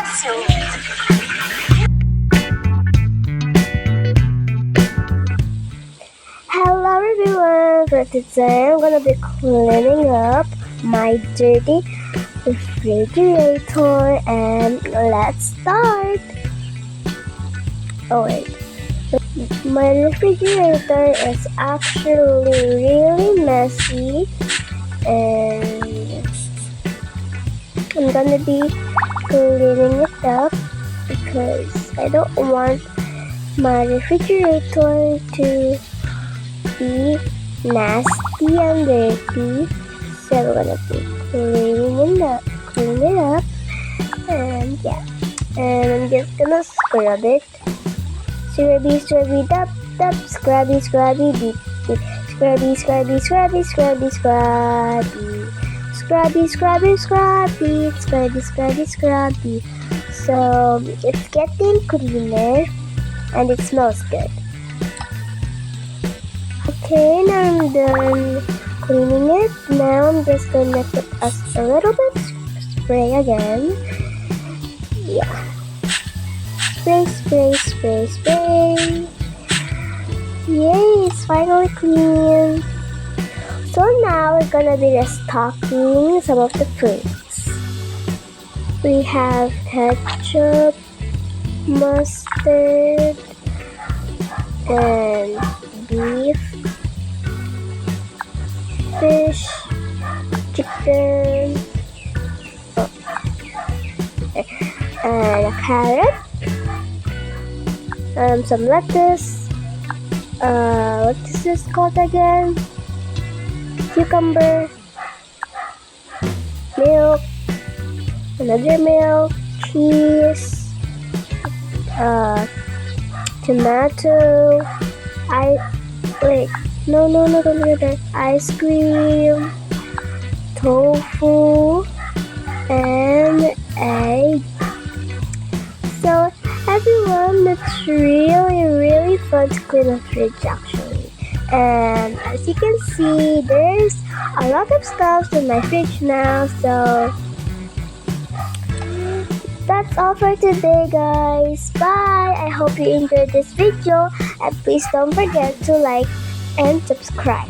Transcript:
Hello everyone, for today I'm gonna be cleaning up my dirty refrigerator and let's start. Oh wait, my refrigerator is actually really messy and I'm gonna be cleaning it up because I don't want my refrigerator to be nasty and dirty, so we're gonna be cleaning it up, and yeah, and I'm just gonna scrub it. Scrubby, dub, dub, scrubby, beep, beep, scrubby, scrubby. So it's getting cleaner and it smells good. Okay, now I'm done cleaning it. Now I'm just gonna put a little bit spray again. Yeah. Spray. Yay, it's finally clean. So now we're gonna be restocking some of the fruits. We have ketchup, mustard, and beef, fish, chicken, and a carrot, some lettuce, what is this called again? Cucumber, milk, another milk, cheese, tomato, ice cream, tofu, and egg. So everyone, it's really fun to clean a fridge actually. And as you can see, there's a lot of stuff in my fridge now. So that's all for today, guys. Bye! I hope you enjoyed this video and please don't forget to like and subscribe.